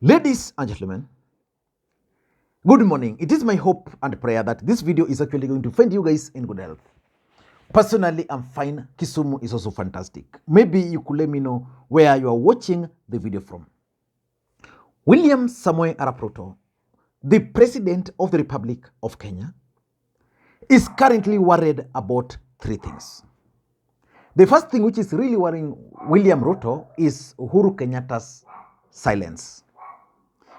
Ladies and gentlemen, good morning. It is my hope and prayer that this video is actually going to find you guys in good health. Personally, I'm fine. Kisumu is also fantastic. Maybe you could let me know where you are watching the video from. William Samoei Arap Ruto, the President of the Republic of Kenya, is currently worried about three things. The first thing which is really worrying William Ruto is Uhuru Kenyatta's silence.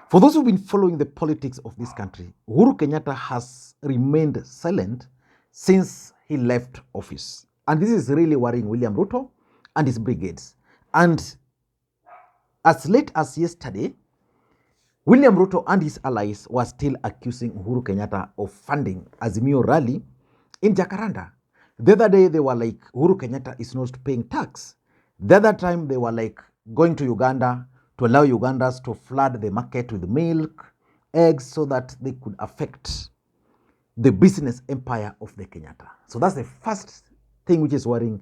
For those who've been following the politics of this country, Uhuru Kenyatta has remained silent since he left office. And this is really worrying William Ruto and his brigades. And as late as yesterday, William Ruto and his allies were still accusing Uhuru Kenyatta of funding Azimio rally in Jacaranda. The other day, they were like, Uhuru Kenyatta is not paying tax. The other time, they were like going to Uganda to allow Ugandans to flood the market with milk, eggs, so that they could affect the business empire of the Kenyatta. So that's the first thing which is worrying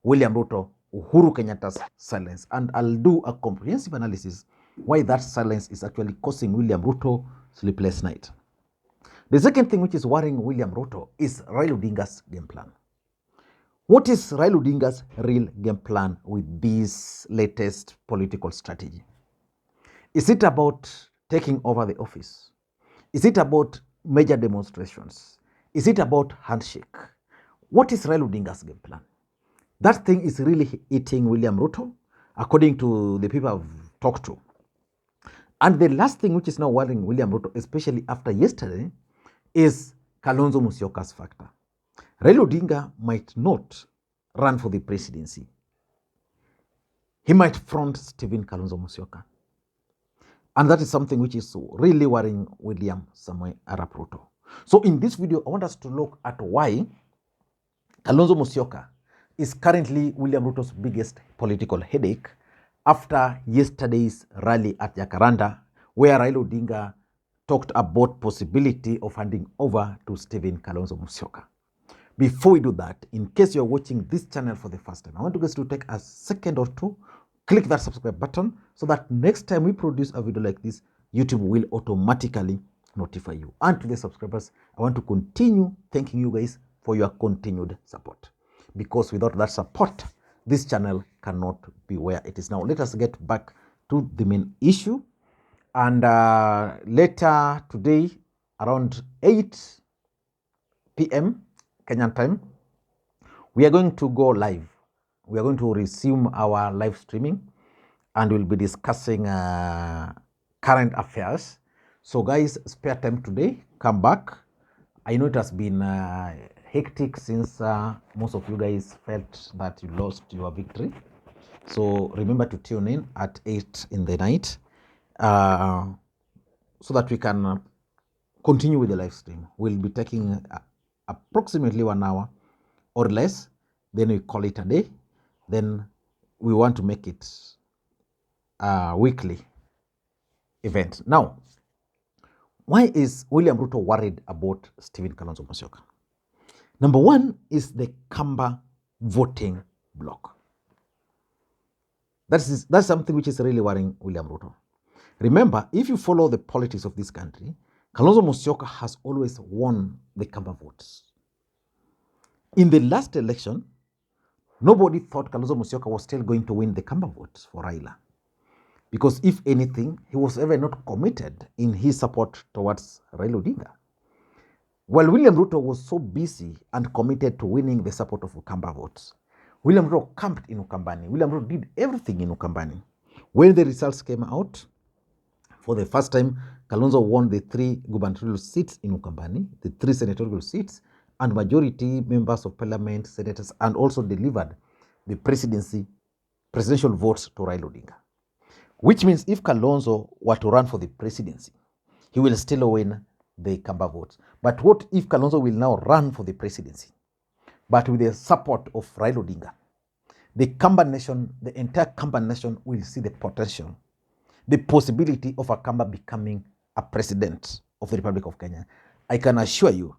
William Ruto, Uhuru Kenyatta's silence. And I'll do a comprehensive analysis why that silence is actually causing William Ruto sleepless night. The second thing which is worrying William Ruto is Raila Odinga's game plan. What is Raila Odinga's real game plan with this latest political strategy? Is it about taking over the office? Is it about major demonstrations? Is it about handshake? What is Raila Odinga's game plan? That thing is really eating William Ruto, according to the people I've talked to. And the last thing which is now worrying William Ruto, especially after yesterday, is Kalonzo Musyoka's factor. Raila Odinga might not run for the presidency. He might front Stephen Kalonzo Musyoka. And that is something which is really worrying William Samoei Arap Ruto. So in this video, I want us to look at why Kalonzo Musyoka is currently William Ruto's biggest political headache after yesterday's rally at Jacaranda, where Raila Odinga talked about possibility of handing over to Stephen Kalonzo Musyoka. Before we do that, in case you're watching this channel for the first time, I want you guys to take a second or two, click that subscribe button so that next time we produce a video like this, YouTube will automatically notify you. And to the subscribers, I want to continue thanking you guys for your continued support. Because without that support, this channel cannot be where it is now. Let us get back to the main issue. And later today, around 8 p.m. Kenyan time, we are going to go live. We are going to resume our live streaming and we'll be discussing current affairs. So guys, spare time today, come back. I know it has been hectic since most of you guys felt that you lost your victory. So remember to tune in at 8 in the night so that we can continue with the live stream. We'll be taking approximately 1 hour or less, then we call it a day. Then we want to make it a weekly event. Now, why is William Ruto worried about Stephen Kalonzo Musyoka? Number one is the Kamba voting block. That's something which is really worrying William Ruto. Remember, if you follow the politics of this country, Kalonzo Musyoka has always won the Kamba votes. In the last election, nobody thought Kalonzo Musyoka was still going to win the Kamba votes for Raila. Because if anything, he was ever not committed in his support towards Raila Odinga. While William Ruto was so busy and committed to winning the support of Kamba votes, William Ruto camped in Ukambani. William Ruto did everything in Ukambani. When the results came out, for the first time, Kalonzo won the 3 gubernatorial seats in Ukambani, the 3 senatorial seats, and majority members of parliament, senators, and also delivered the presidential votes to Raila Odinga. Which means if Kalonzo were to run for the presidency, he will still win the Kamba votes. But what if Kalonzo will now run for the presidency, but with the support of Raila Odinga? The Kamba nation, the entire Kamba nation will see the potential, the possibility of a Kamba becoming a president of the Republic of Kenya. I can assure you,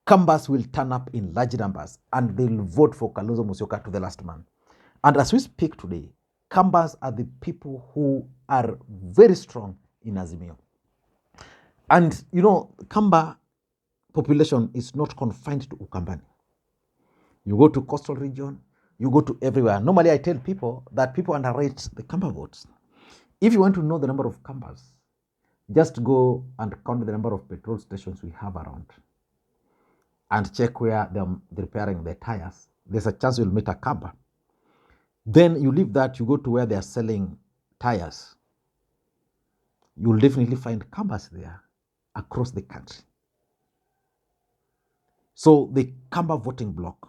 Kambas will turn up in large numbers and they'll vote for Kalonzo Musyoka to the last man. And as we speak today, Kambas are the people who are very strong in Azimio. And, you know, Kamba population is not confined to Ukambani. You go to coastal region, you go to everywhere. Normally, I tell people that people underrate the Kamba votes. If you want to know the number of Kambas, just go and count the number of petrol stations we have around and check where they're repairing their tires. There's a chance you'll meet a Kamba. Then you leave that, you go to where they're selling tires. You'll definitely find Kambas there across the country. So the Kamba voting bloc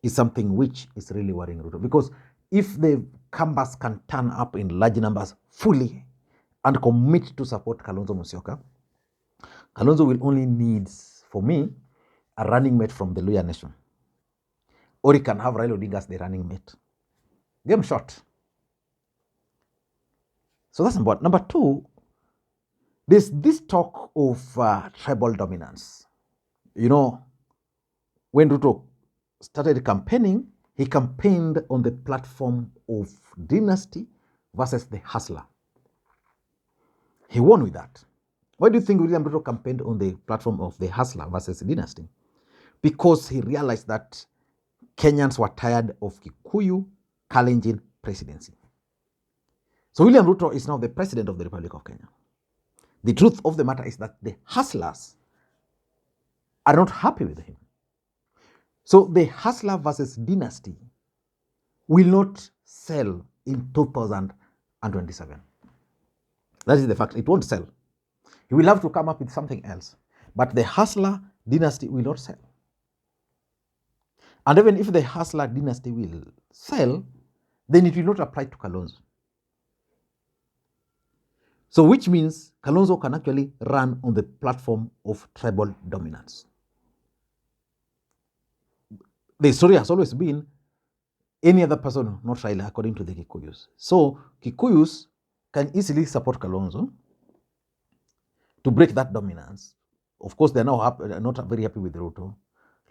is something which is really worrying Ruto, because if the Kambas can turn up in large numbers fully and commit to support Kalonzo Musyoka, Kalonzo will only need, for me, a running mate from the Luya nation. Or he can have Raila Odinga as the running mate. Game short. So that's number one. Number two, there's this talk of tribal dominance. You know, when Ruto started campaigning, he campaigned on the platform of Dynasty versus the Hustler. He won with that. Why do you think William Ruto campaigned on the platform of the Hustler versus Dynasty? Because he realized that Kenyans were tired of Kikuyu Kalenjin presidency. So William Ruto is now the president of the Republic of Kenya. The truth of the matter is that the hustlers are not happy with him. So the Hustler versus Dynasty will not sell in 2027. That is the fact. It won't sell. He will have to come up with something else. But the Hustler Dynasty will not sell. And even if the Hustler Dynasty will sell, then it will not apply to Kalonzo. So which means Kalonzo can actually run on the platform of tribal dominance. The story has always been any other person, not Raila, according to the Kikuyus. So Kikuyus can easily support Kalonzo to break that dominance. Of course, they're now not very happy with Ruto.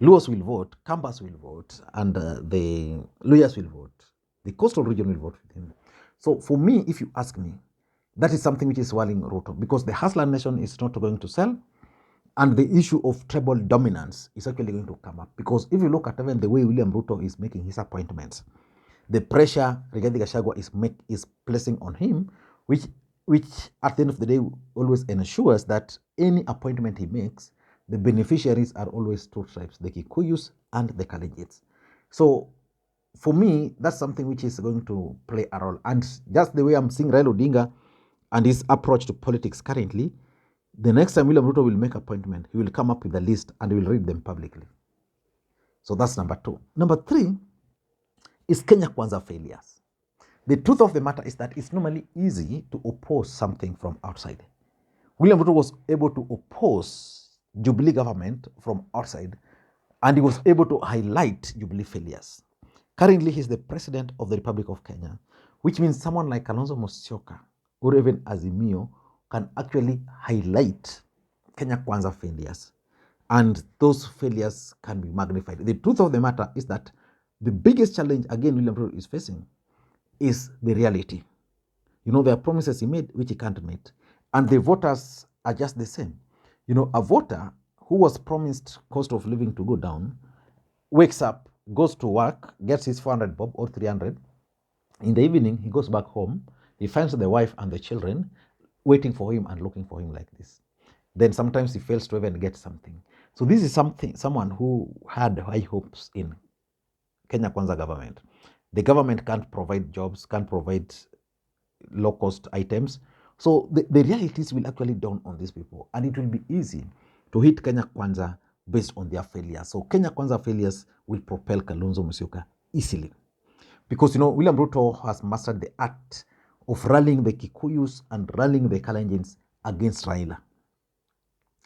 Luos will vote, Kambas will vote, and the Luyas will vote. The coastal region will vote with him. So for me, if you ask me, that is something which is worrying Ruto, because the Hustler nation is not going to sell, and the issue of tribal dominance is actually going to come up. Because if you look at even the way William Ruto is making his appointments, the pressure Rigathi Gachagua is placing on him, which at the end of the day always ensures that any appointment he makes, the beneficiaries are always two tribes, the Kikuyus and the Kalenjins. So for me, that's something which is going to play a role. And just the way I'm seeing Raila Odinga and his approach to politics currently, the next time William Ruto will make appointment, he will come up with a list and he will read them publicly. So that's number two. Number three is Kenya Kwanza failures. The truth of the matter is that it's normally easy to oppose something from outside. William Ruto was able to oppose Jubilee government from outside, and he was able to highlight Jubilee failures. Currently, he's the president of the Republic of Kenya, which means someone like Kalonzo Musyoka or even Azimio can actually highlight Kenya Kwanza failures, and those failures can be magnified. The truth of the matter is that the biggest challenge, again, William Ruto is facing is the reality. You know, there are promises he made which he can't meet, and the voters are just the same. You know, a voter who was promised cost of living to go down wakes up, goes to work, gets his 400 bob or 300. In the evening, he goes back home. He finds the wife and the children waiting for him and looking for him like this. Then sometimes he fails to even get something. So this is someone who had high hopes in Kenya Kwanza government. The government can't provide jobs, can't provide low-cost items. So the realities will actually dawn on these people, and it will be easy to hit Kenya Kwanza based on their failures. So Kenya Kwanza failures will propel Kalonzo Musyoka easily. Because, you know, William Ruto has mastered the art of rallying the Kikuyus and rallying the Kalenjins against Raila.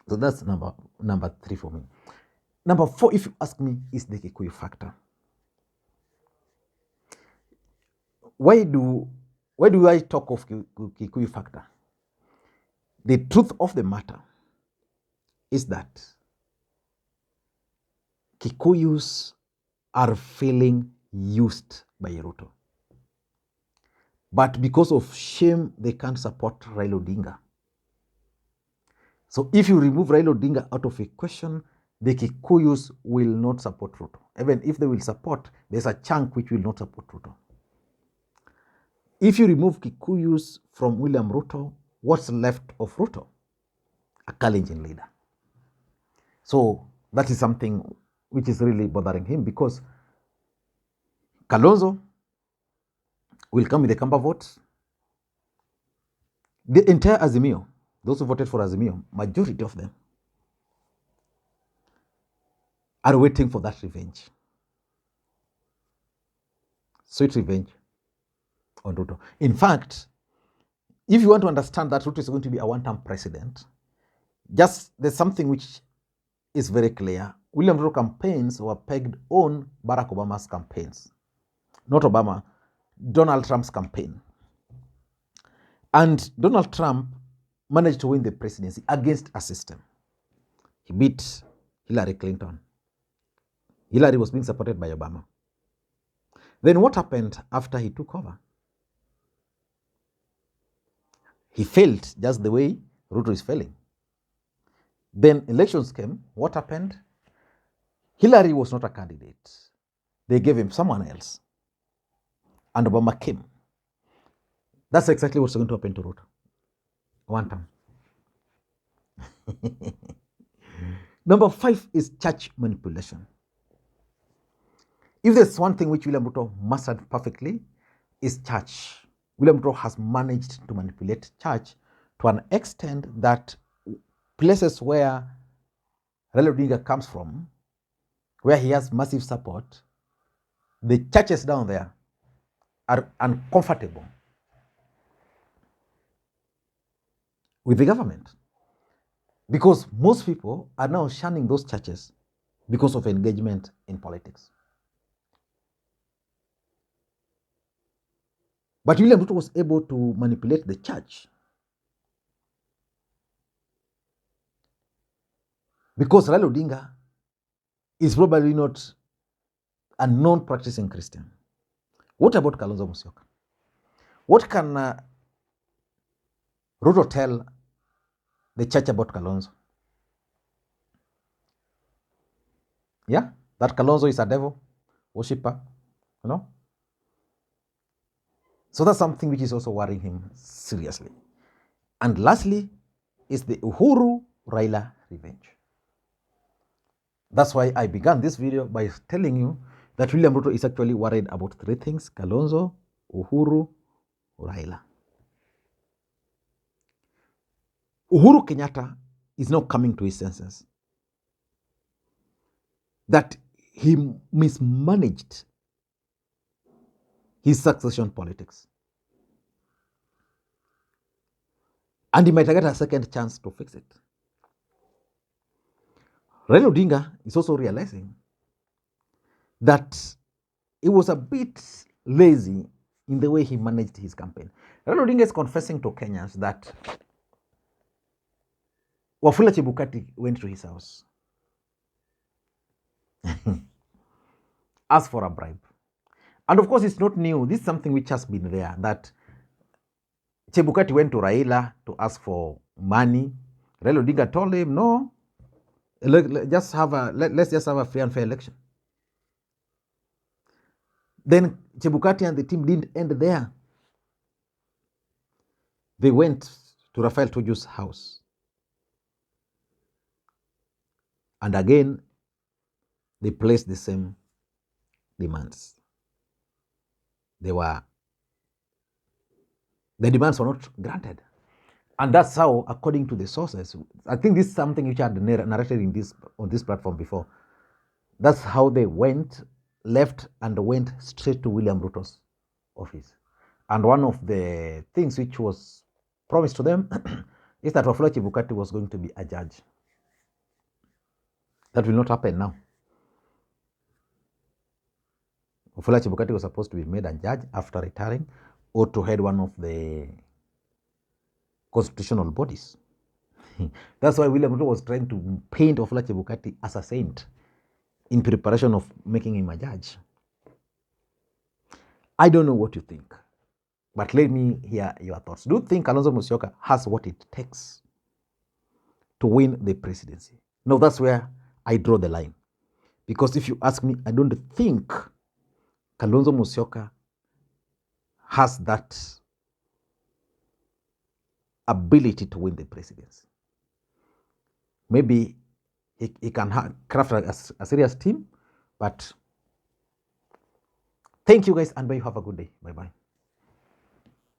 So that's number three for me. Number four, if you ask me, is the Kikuyu factor. Why do I talk of Kikuyu factor? The truth of the matter is that Kikuyus are feeling used by Ruto. But because of shame, they can't support Raila Odinga. So if you remove Raila Odinga out of equation, the Kikuyus will not support Ruto. Even if they will support, there's a chunk which will not support Ruto. If you remove Kikuyus from William Ruto, what's left of Ruto? A Kalenjin leader. So that is something which is really bothering him, because Kalonzo will come with the Kamba votes. The entire Azimio, those who voted for Azimio, majority of them are waiting for that revenge. Sweet revenge on Ruto. In fact, if you want to understand that Ruto is going to be a one-term president, just there's something which is very clear. William Ruto campaigns were pegged on Barack Obama's campaigns. Not Obama, Donald Trump's campaign. And Donald Trump managed to win the presidency against a system. He beat Hillary Clinton. Hillary was being supported by Obama. Then what happened after he took over? He failed just the way Ruto is failing. Then elections came. What happened? Hillary was not a candidate. They gave him someone else. And Obama came. That's exactly what's going to happen to Ruto. One time. Number 5 is church manipulation. If there's one thing which William Ruto mastered perfectly, is church. William Ruto has managed to manipulate church to an extent that places where Raila Odinga comes from, where he has massive support, the churches down there are uncomfortable with the government, because most people are now shunning those churches because of engagement in politics. But William Ruto was able to manipulate the church because Raila Odinga is probably not a non-practicing Christian. What about Kalonzo Musyoka? What can Ruto tell the church about Kalonzo? Yeah, that Kalonzo is a devil worshipper, you know? So that's something which is also worrying him seriously. And lastly is the Uhuru Raila revenge. That's why I began this video by telling you that William Ruto is actually worried about 3 things: Kalonzo, Uhuru, Raila. Uhuru Kenyatta is now coming to his senses that he mismanaged his succession politics. And he might get a second chance to fix it. Raila Odinga is also realizing that he was a bit lazy in the way he managed his campaign. Raila Odinga is confessing to Kenyans that Wafula Chebukati went to his house, asked for a bribe. And of course, it's not new. This is something which has been there, that Chebukati went to Raila to ask for money. Raila Odinga told him, no, let's just have a free and fair election. Then Chebukati and the team didn't end there. They went to Rafael Tuju's house. And again, they placed the same demands. The demands were not granted. And that's how, according to the sources, I think this is something which I had narrated on this platform before. That's how they left and went straight to William Ruto's office. And one of the things which was promised to them is that Wafula Chebukati was going to be a judge. That will not happen now. Wafula Chebukati was supposed to be made a judge after retiring, or to head one of the constitutional bodies. That's why William Ruto was trying to paint Wafula Chebukati as a saint in preparation of making him a judge. I don't know what you think. But let me hear your thoughts. Do you think Kalonzo Musyoka has what it takes to win the presidency? No, that's where I draw the line. Because if you ask me, I don't think Kalonzo Musyoka has that ability to win the presidency. Maybe he can craft a serious team, but thank you guys, and may you have a good day. Bye-bye.